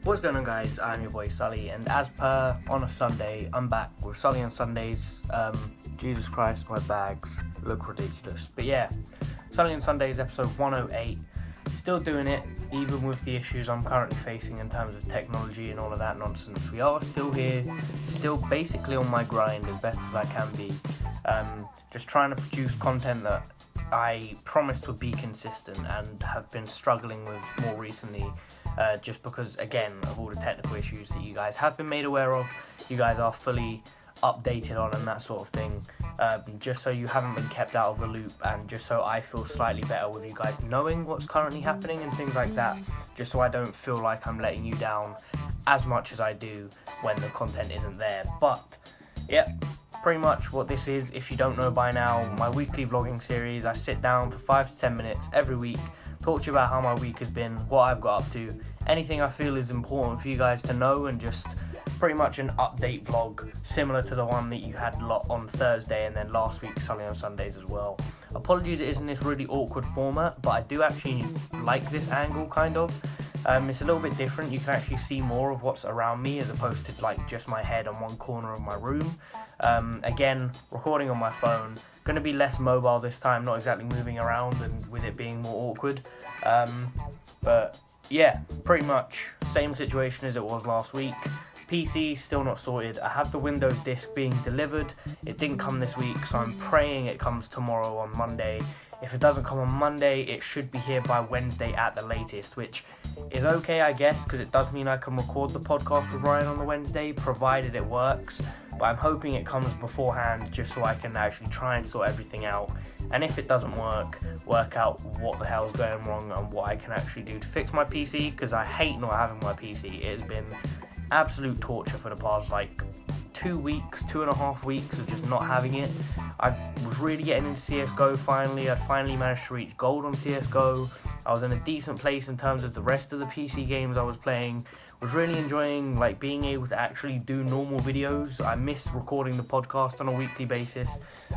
What's going on, guys? I'm your boy SuLLy, and as per on a Sunday, I'm back with SuLLy on Sundays. Jesus Christ, my bags look ridiculous. But yeah, SuLLy on Sundays, episode 108. Still doing it, even with the issues I'm currently facing in terms of technology and all of that nonsense. We are still here, still basically on my grind as best as I can be. Just trying to produce content that I promised would be consistent and have been struggling with more recently, just because, again, of all the technical issues that you guys have been made aware of, you guys are fully updated on and that sort of thing, just so you haven't been kept out of the loop, and just so I feel slightly better with you guys knowing what's currently happening and things like that, just so I don't feel like I'm letting you down as much as I do when the content isn't there. But yeah, pretty much what this is, if you don't know by now, my weekly vlogging series. I sit down for 5 to 10 minutes every week, talk to you about how my week has been, what I've got up to, anything I feel is important for you guys to know, and just pretty much an update vlog similar to the one that you had on Thursday, and then last week SuLLy on Sundays as well. Apologies it isn't this really awkward format, but I do actually like this angle, kind of. It's a little bit different. You can actually see more of what's around me as opposed to like just my head on one corner of my room. Again, recording on my phone, going to be less mobile this time, not exactly moving around, and with it being more awkward. But yeah, pretty much same situation as it was last week. PC still not sorted. I have the Windows disc being delivered. It didn't come this week, so I'm praying it comes tomorrow on Monday. If it doesn't come on Monday, it should be here by Wednesday at the latest, which is okay, I guess, because it does mean I can record the podcast with Ryan on the Wednesday, provided it works. But I'm hoping it comes beforehand, just so I can actually try and sort everything out. And if it doesn't work out what the hell's going wrong and what I can actually do to fix my PC, because I hate not having my PC. It has been absolute torture for the past 2.5 weeks of just not having it. I was really getting into CSGO finally. I finally managed to reach gold on CSGO. I was in a decent place in terms of the rest of the PC games I was playing. Was really enjoying being able to actually do normal videos. I miss recording the podcast on a weekly basis.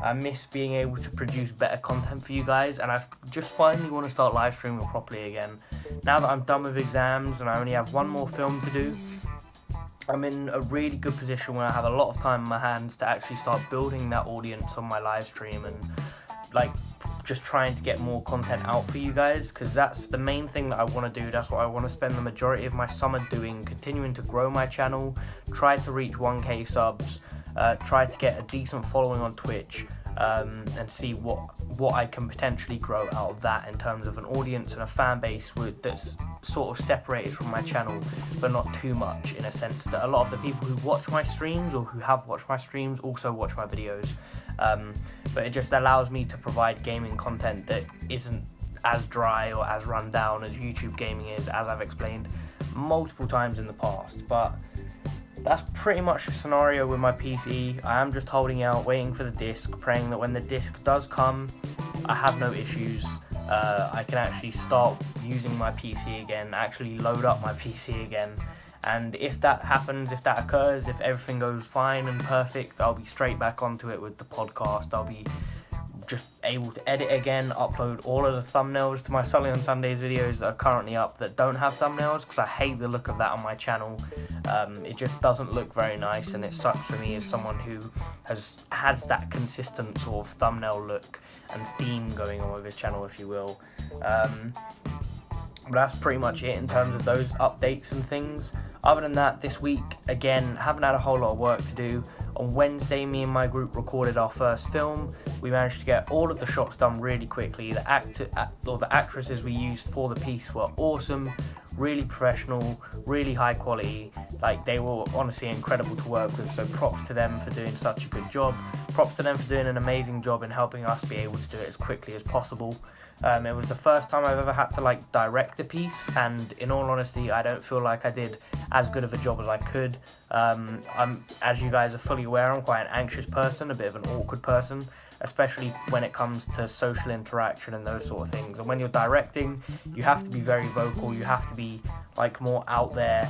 I miss being able to produce better content for you guys, and I just finally want to start live streaming properly again. Now that I'm done with exams and I only have one more film to do, I'm in a really good position where I have a lot of time in my hands to actually start building that audience on my live stream and just trying to get more content out for you guys, because that's the main thing that I want to do. That's what I want to spend the majority of my summer doing, continuing to grow my channel, try to reach 1k subs, try to get a decent following on Twitch, and see what I can potentially grow out of that in terms of an audience and a fan base that's sort of separated from my channel, but not too much, in a sense that a lot of the people who watch my streams or who have watched my streams also watch my videos. But it just allows me to provide gaming content that isn't as dry or as run down as YouTube gaming is, as I've explained multiple times in the past. But that's pretty much the scenario with my PC. I am just holding out, waiting for the disc, praying that when the disc does come, I have no issues. I can actually start using my PC again, actually load up my PC again. And if that happens, if that occurs, if everything goes fine and perfect, I'll be straight back onto it with the podcast. I'll be just able to edit again, upload all of the thumbnails to my SuLLy on Sundays videos that are currently up that don't have thumbnails, because I hate the look of that on my channel. It just doesn't look very nice, and it sucks for me as someone who has that consistent sort of thumbnail look and theme going on with his channel, if you will. But that's pretty much it in terms of those updates and things. Other than that, this week, again, haven't had a whole lot of work to do. On Wednesday, me and my group recorded our first film. We managed to get all of the shots done really quickly. The actresses we used for the piece were awesome, really professional, really high quality. They were honestly incredible to work with, so props to them for doing such a good job. Props to them for doing an amazing job in helping us be able to do it as quickly as possible. It was the first time I've ever had to direct a piece, and in all honesty, I don't feel like I did as good of a job as I could. As you guys are fully aware, I'm quite an anxious person, a bit of an awkward person, especially when it comes to social interaction and those sort of things. And when you're directing, you have to be very vocal, you have to be more out there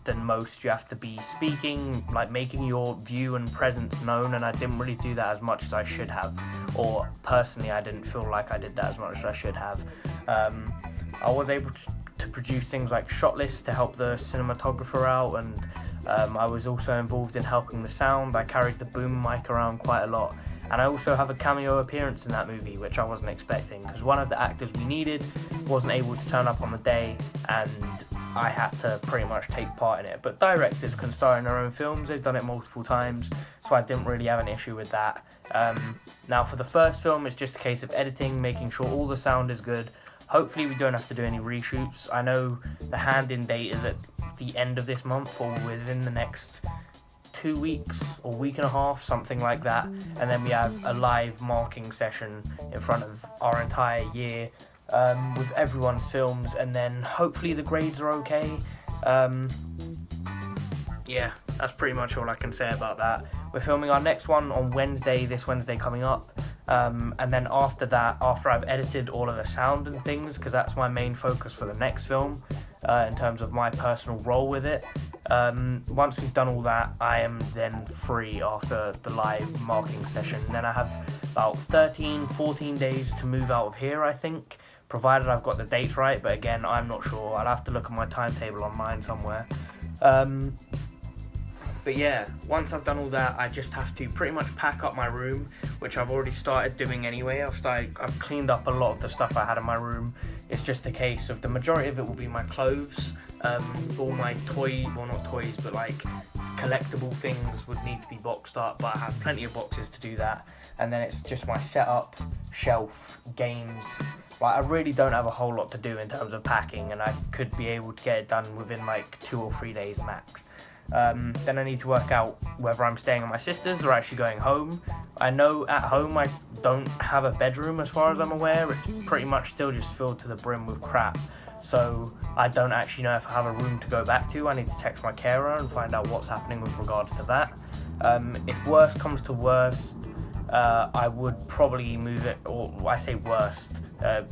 than most. You have to be speaking, making your view and presence known, and I didn't really do that as much as I should have, or personally I didn't feel like I did that as much as I should have. I was able to to produce things like shot lists to help the cinematographer out, and I was also involved in helping the sound. I carried the boom mic around quite a lot, and I also have a cameo appearance in that movie, which I wasn't expecting, because one of the actors we needed wasn't able to turn up on the day, and I had to pretty much take part in it. But directors can star in their own films, they've done it multiple times, so I didn't really have an issue with that. Now for the first film, it's just a case of editing, making sure all the sound is good. Hopefully we don't have to do any reshoots. I know the hand-in date is at the end of this month, or within the next 2 weeks or week and a half, something like that, and then we have a live marking session in front of our entire year with everyone's films, and then hopefully the grades are okay. Yeah, that's pretty much all I can say about that. We're filming our next one on Wednesday, this Wednesday coming up, and then after that, after I've edited all of the sound and things, because that's my main focus for the next film in terms of my personal role with it. Once we've done all that, I am then free after the live marking session. Then I have about 14 days to move out of here, I think, provided I've got the dates right, but again, I'm not sure. I'll have to look at my timetable online somewhere. But yeah, once I've done all that, I just have to pretty much pack up my room, which I've already started doing anyway. I've cleaned up a lot of the stuff I had in my room. It's just a case of the majority of it will be my clothes. All my toys, well not toys, but like collectible things would need to be boxed up, but I have plenty of boxes to do that. And then it's just my setup, shelf, games. Like, I really don't have a whole lot to do in terms of packing, and I could be able to get it done within like 2 or 3 days max. Then I need to work out whether I'm staying at my sister's or actually going home. I know at home I don't have a bedroom as far as I'm aware. It's pretty much still just filled to the brim with crap. So I don't actually know if I have a room to go back to. I need to text my carer and find out what's happening with regards to that. If worst comes to worst, I would probably move it, or I say worst,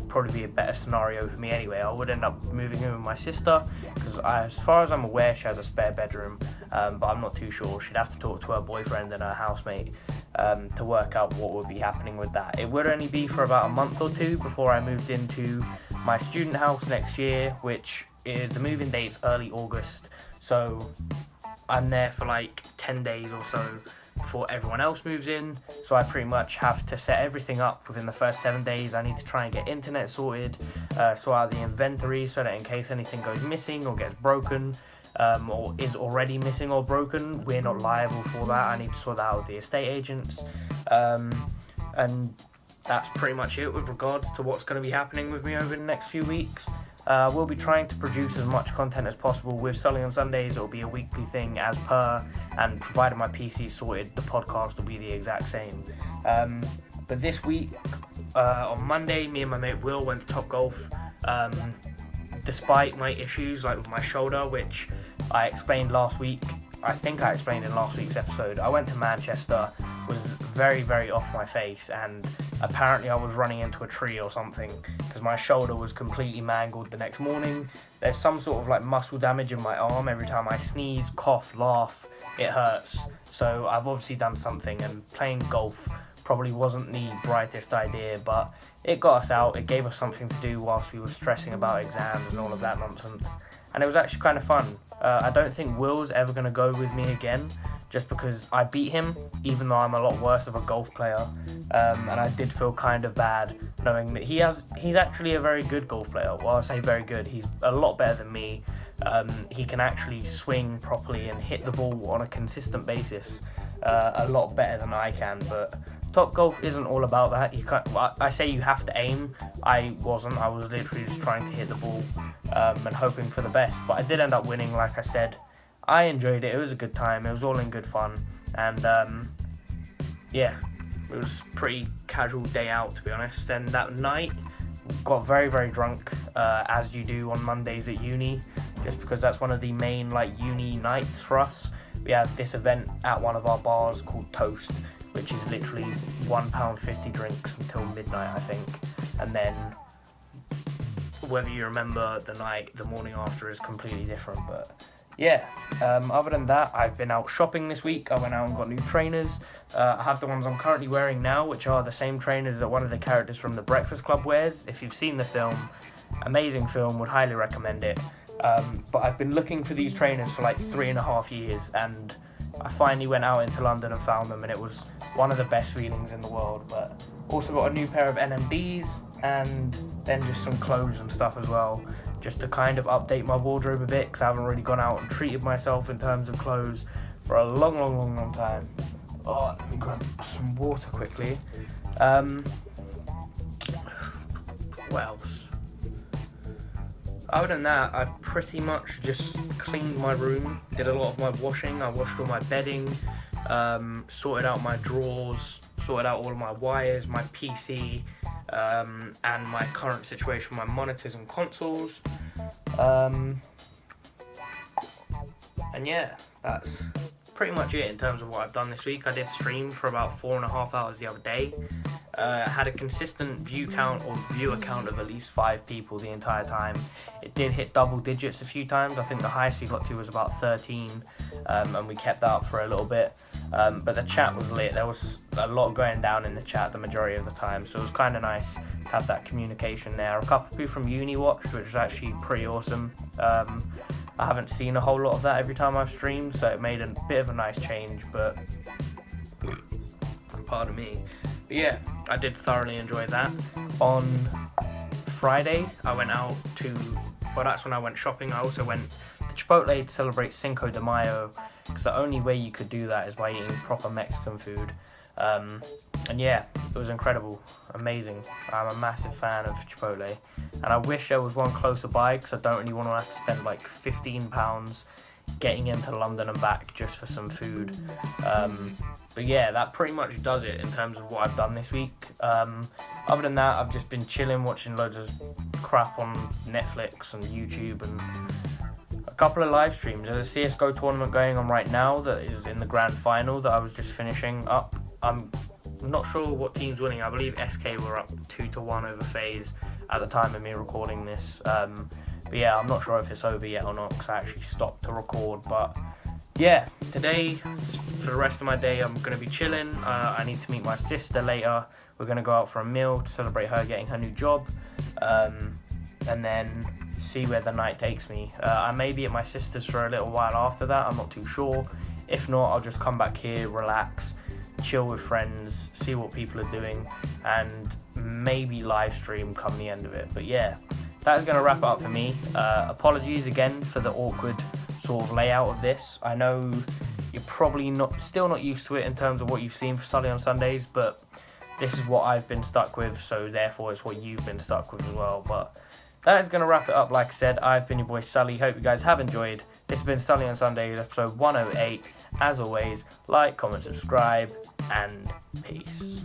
probably be a better scenario for me anyway. I would end up moving in with my sister, because as far as I'm aware, she has a spare bedroom, but I'm not too sure. She'd have to talk to her boyfriend and her housemate to work out what would be happening with that. It would only be for about a month or two before I moved into my student house next year, which is, the move-in date's early August, so I'm there for like 10 days or so before everyone else moves in, so I pretty much have to set everything up within the first 7 days. I need to try and get internet sorted, sort out the inventory so that in case anything goes missing or gets broken, or is already missing or broken, we're not liable for that. I need to sort that out with the estate agents, and that's pretty much it with regards to what's going to be happening with me over the next few weeks. We'll be trying to produce as much content as possible. With SuLLy on Sundays, it'll be a weekly thing as per, and provided my PC's sorted, the podcast will be the exact same. But this week, on Monday, me and my mate Will went to Top Golf. Despite my issues like with my shoulder, which I explained last week, I think I explained in last week's episode, I went to Manchester, was very, very off my face, and apparently I was running into a tree or something, because my shoulder was completely mangled the next morning. There's some sort of like muscle damage in my arm. Every time I sneeze, cough, laugh, it hurts. So I've obviously done something, and playing golf probably wasn't the brightest idea, but it got us out. It gave us something to do whilst we were stressing about exams and all of that nonsense, and it was actually kind of fun. I don't think Will's ever going to go with me again, just because I beat him, even though I'm a lot worse of a golf player, and I did feel kind of bad knowing that he's actually a very good golf player. Well, I say very good, he's a lot better than me. He can actually swing properly and hit the ball on a consistent basis, a lot better than I can, but Top Golf isn't all about that. You can't, I say you have to aim. I wasn't. I was literally just trying to hit the ball and hoping for the best. But I did end up winning, like I said. I enjoyed it. It was a good time. It was all in good fun. And yeah, it was a pretty casual day out, to be honest. And that night, got very, very drunk, as you do on Mondays at uni, just because that's one of the main like uni nights for us. We have this event at one of our bars called Toast, which is literally £1.50 drinks until midnight, I think. And then whether you remember the morning after is completely different. But yeah, other than that, I've been out shopping this week. I went out and got new trainers. I have the ones I'm currently wearing now, which are the same trainers that one of the characters from The Breakfast Club wears. If you've seen the film, Amazing film, would highly recommend it. But I've been looking for these trainers for like 3.5 years, and I finally went out into London and found them, and it was one of the best feelings in the world. But also got a new pair of NMDs, and then just some clothes and stuff as well, just to kind of update my wardrobe a bit, because I haven't really gone out and treated myself in terms of clothes for a long time. Oh, let me grab some water quickly. What else? Other than that, I've pretty much just cleaned my room, did a lot of my washing. I washed all my bedding, sorted out my drawers, sorted out all of my wires, my PC, and my current situation with my monitors and consoles. And yeah, that's pretty much it in terms of what I've done this week. I did stream for about 4.5 hours the other day. Had a consistent view count or viewer count of at least 5 people the entire time. It did hit double digits a few times. I think the highest we got to was about 13, and we kept that up for a little bit. But the chat was lit. There was a lot going down in the chat the majority of the time, so it was kind of nice to have that communication there. A couple of people from uni watched, which was actually pretty awesome. I haven't seen a whole lot of that every time I've streamed, so it made a bit of a nice change, but pardon me. But yeah, I did thoroughly enjoy that. On Friday, I went out to, well, that's when I went shopping. I also went to Chipotle to celebrate Cinco de Mayo, because the only way you could do that is by eating proper Mexican food. And yeah, it was incredible, amazing. I'm a massive fan of Chipotle, and I wish there was one closer by, because I don't really want to have to spend like £15 getting into London and back just for some food. But yeah, that pretty much does it in terms of what I've done this week. Other than that, I've just been chilling, watching loads of crap on Netflix and YouTube, and a couple of live streams. There's a CSGO tournament going on right now that is in the grand final that I was just finishing up. I'm not sure what team's winning. I believe SK were up 2-1 over FaZe at the time of me recording this. But yeah, I'm not sure if it's over yet or not, because I actually stopped to record. But yeah, today, for the rest of my day, I'm going to be chilling. I need to meet my sister later. We're going to go out for a meal to celebrate her getting her new job, and then see where the night takes me. I may be at my sister's for a little while after that, I'm not too sure. If not, I'll just come back here, relax, chill with friends, see what people are doing, and maybe live stream come the end of it. But yeah, that is going to wrap it up for me. Apologies again for the awkward sort of layout of this. I know you're probably still not used to it in terms of what you've seen for SuLLy on Sundays, but this is what I've been stuck with, so therefore it's what you've been stuck with as well. But that is going to wrap it up. Like I said, I've been your boy SuLLy. Hope you guys have enjoyed. This has been SuLLy on Sundays, episode 108. As always, like, comment, subscribe, and peace.